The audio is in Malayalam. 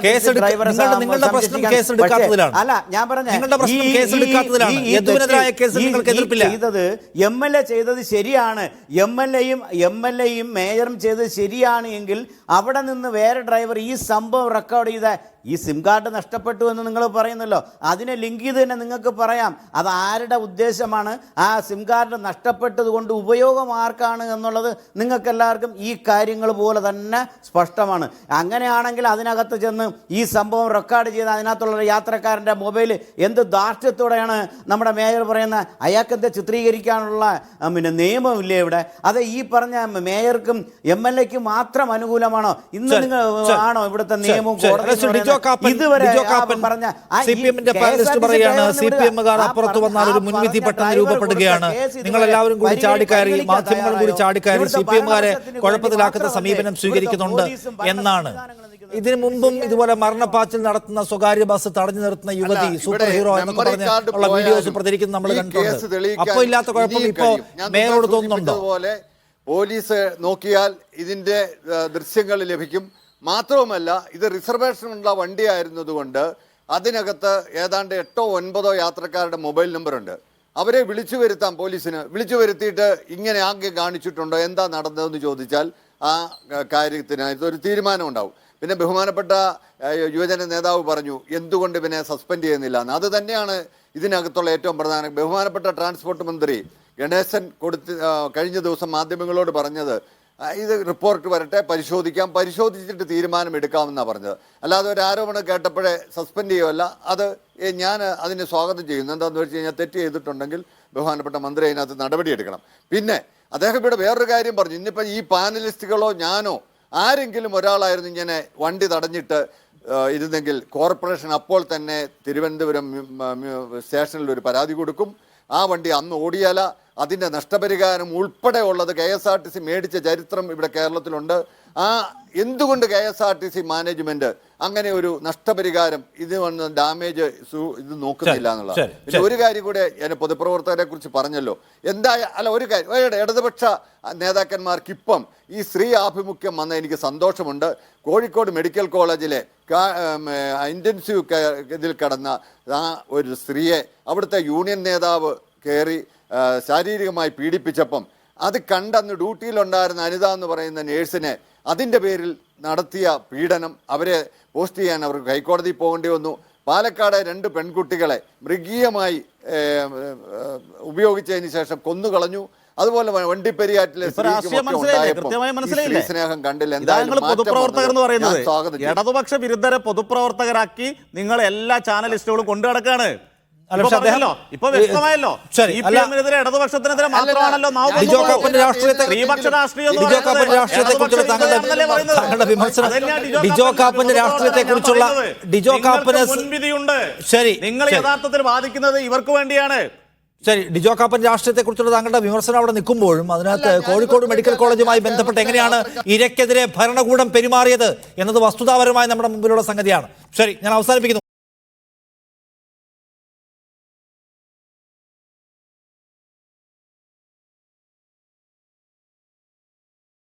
നിങ്ങളുടെ പ്രശ്നം കേസെടുക്കാത്തതിലാണ്. അല്ല, ഞാൻ പറഞ്ഞ ചെയ്തത് MLA ചെയ്തത് ശരിയാണ്, MLA-യും മേയറും ചെയ്തത് ശരിയാണ് എങ്കിൽ അവിടെ നിന്ന് വേറെ ഡ്രൈവർ ഈ സംഭവം റെക്കോർഡ് ചെയ്ത ഈ സിം കാർഡ് നഷ്ടപ്പെട്ടു എന്ന് നിങ്ങൾ പറയുന്നല്ലോ, അതിനെ ലിങ്ക് ചെയ്ത് തന്നെ നിങ്ങൾക്ക് പറയാം അത് ആരുടെ ഉദ്ദേശമാണ്, ആ സിം കാർഡ് നഷ്ടപ്പെട്ടത് കൊണ്ട് ഉപയോഗം ആർക്കാണ് എന്നുള്ളത് നിങ്ങൾക്ക് എല്ലാവർക്കും ഈ കാര്യങ്ങൾ പോലെ തന്നെ സ്പഷ്ടമാണ്. അങ്ങനെയാണെങ്കിൽ അതിനകത്ത് ചെന്ന് ഈ സംഭവം റെക്കോർഡ് ചെയ്ത് അതിനകത്തുള്ള യാത്രക്കാരൻ്റെ മൊബൈൽ എന്ത് ധാർഷ്ട്യത്തോടെയാണ് നമ്മുടെ മേയർ പറയുന്നത്, അയാൾക്കെന്താ ചിത്രീകരിക്കാനുള്ള നിയമമില്ലേ ഇവിടെ? അത് ഈ പറഞ്ഞ മേയർക്കും MLA-ക്കും മാത്രം അനുകൂലമാണോ? ഇന്ന് നിങ്ങൾ ആണോ ഇവിടുത്തെ നിയമവും കോടതി അപ്പുറത്ത് വന്നാൽ ഒരു മുൻവിധി പെട്ടെന്ന് രൂപപ്പെടുകയാണ്. നിങ്ങൾ എല്ലാവരും കൂടി ചാടിക്കയറി, മാധ്യമങ്ങളും കൂടി ചാടിക്കയറി CPM-കാരെ കുഴപ്പത്തിലാക്കുന്ന സമീപനം സ്വീകരിക്കുന്നുണ്ട് എന്നാണ്. ഇതിനു മുമ്പും ഇതുപോലെ മരണപ്പാച്ചിൽ നടത്തുന്ന സ്വകാര്യ ബസ് തടഞ്ഞു നിർത്തുന്ന യുവതി സൂപ്പർ ഹീറോ എന്നൊക്കെ പറഞ്ഞുള്ള വീഡിയോസ് പ്രചരിക്കുന്നത് നമ്മൾ കണ്ടിട്ടുണ്ട്. അപ്പോൾ ഇല്ലാത്ത കുഴപ്പം ഇപ്പോ മേയറോട് തോന്നുന്നുണ്ടോ? പോലീസ് നോക്കിയാൽ ഇതിന്റെ ദൃശ്യങ്ങൾ ലഭിക്കും. മാത്രവുമല്ല, ഇത് റിസർവേഷനുള്ള വണ്ടിയായിരുന്നതുകൊണ്ട് അതിനകത്ത് ഏതാണ്ട് 8-9 യാത്രക്കാരുടെ മൊബൈൽ നമ്പറുണ്ട്. അവരെ വിളിച്ചു വരുത്താം, പോലീസിന് വിളിച്ചു വരുത്തിയിട്ട് ഇങ്ങനെ ആകെ കാണിച്ചിട്ടുണ്ടോ, എന്താ നടന്നതെന്ന് ചോദിച്ചാൽ ആ കാര്യത്തിന് ഇതൊരു തീരുമാനം ഉണ്ടാവും. പിന്നെ ബഹുമാനപ്പെട്ട യുവജന നേതാവ് പറഞ്ഞു എന്തുകൊണ്ട് പിന്നെ സസ്പെൻഡ് ചെയ്യുന്നില്ല എന്ന്. അത് തന്നെയാണ് ഇതിനകത്തുള്ള ഏറ്റവും പ്രധാനം. ബഹുമാനപ്പെട്ട ട്രാൻസ്പോർട്ട് മന്ത്രി ഗണേശൻ കഴിഞ്ഞ ദിവസം മാധ്യമങ്ങളോട് പറഞ്ഞത് ഇത് റിപ്പോർട്ട് വരട്ടെ, പരിശോധിച്ചിട്ട് തീരുമാനം എടുക്കാമെന്നാണ് പറഞ്ഞത്. അല്ലാതെ ഒരു ആരോപണം കേട്ടപ്പോഴേ സസ്പെൻഡ് ചെയ്യുമല്ല. അത് ഞാൻ അതിനെ സ്വാഗതം ചെയ്യുന്നു. എന്താണെന്ന് വെച്ച് കഴിഞ്ഞാൽ തെറ്റ് ചെയ്തിട്ടുണ്ടെങ്കിൽ ബഹുമാനപ്പെട്ട മന്ത്രി അതിനകത്ത് നടപടിയെടുക്കണം. പിന്നെ അദ്ദേഹം ഇവിടെ വേറൊരു കാര്യം പറഞ്ഞു. ഇന്നിപ്പോൾ ഈ പാനലിസ്റ്റുകളോ ഞാനോ ആരെങ്കിലും ഒരാളായിരുന്നു ഇങ്ങനെ വണ്ടി തടഞ്ഞിട്ട് ഇരുന്നെങ്കിൽ കോർപ്പറേഷൻ അപ്പോൾ തന്നെ തിരുവനന്തപുരം സ്റ്റേഷനിൽ ഒരു പരാതി കൊടുക്കും. ആ വണ്ടി അന്ന് ഓടിയാല അതിൻ്റെ നഷ്ടപരിഹാരം ഉൾപ്പെടെ ഉള്ളത് KSRTC മേടിച്ച ചരിത്രം ഇവിടെ കേരളത്തിലുണ്ട്. എന്തുകൊണ്ട് KSRTC മാനേജ്മെന്റ് അങ്ങനെ ഒരു നഷ്ടപരിഹാരം ഇത് വന്ന് ഡാമേജ് ഇത് നോക്കുന്നില്ല എന്നുള്ളത്. പിന്നെ ഒരു കാര്യം കൂടെ ഞാൻ പൊതുപ്രവർത്തകരെ കുറിച്ച് പറഞ്ഞല്ലോ. ഒരു കാര്യം, ഇടതുപക്ഷ നേതാക്കന്മാർക്കിപ്പം ഈ സ്ത്രീ ആഭിമുഖ്യം വന്ന എനിക്ക് സന്തോഷമുണ്ട്. കോഴിക്കോട് മെഡിക്കൽ കോളേജിലെ ഇൻറ്റൻസീവ് ഇതിൽ കിടന്ന ആ ഒരു സ്ത്രീയെ അവിടുത്തെ യൂണിയൻ നേതാവ് കയറി ശാരീരികമായി പീഡിപ്പിച്ചപ്പം അത് കണ്ടന്ന് ഡ്യൂട്ടിയിലുണ്ടായിരുന്ന അനിത എന്ന് പറയുന്ന നേഴ്സിനെ അതിൻ്റെ പേരിൽ നടത്തിയ പീഡനം, അവരെ പോസ്റ്റ് ചെയ്യാൻ അവർക്ക് ഹൈക്കോടതിയിൽ പോകേണ്ടി വന്നു. പാലക്കാട് 2 പെൺകുട്ടികളെ മൃഗീയമായി ഉപയോഗിച്ചതിന് ശേഷം കൊന്നുകളഞ്ഞു. അതുപോലെ വണ്ടിപ്പെരിയാറ്റിലെ സ്നേഹം കണ്ടില്ല. പൊതുപ്രവർത്തകർ എന്ന് പറയുന്നത് ഇടതുപക്ഷ വിരുദ്ധരെ പൊതുപ്രവർത്തകരാക്കി നിങ്ങൾ എല്ലാ ചാനലിസ്റ്റുകളും കൊണ്ടു നടക്കാണ്. ഇപ്പൊ വ്യക്തമായല്ലോ, ഇടതുപക്ഷത്തിനെതിരെ മാത്രമാണല്ലോ ശരി, നിങ്ങൾ യഥാർത്ഥത്തിൽ വാദിക്കുന്നത് ഇവർക്ക് വേണ്ടിയാണ്. ശരി, ഡിജോ കാപ്പൻ രാഷ്ട്രീയത്തെ കുറിച്ചുള്ള താങ്കളുടെ വിമർശനം അവിടെ നിൽക്കുമ്പോഴും അതിനകത്ത് കോഴിക്കോട് മെഡിക്കൽ കോളേജുമായി ബന്ധപ്പെട്ട് എങ്ങനെയാണ് ഇരയ്ക്കെതിരെ ഭരണകൂടം പെരുമാറിയത് എന്നത് വസ്തുതാപരമായി നമ്മുടെ മുമ്പിലുള്ള സംഗതിയാണ്. ശരി, ഞാൻ അവസാനിപ്പിക്കുന്നു.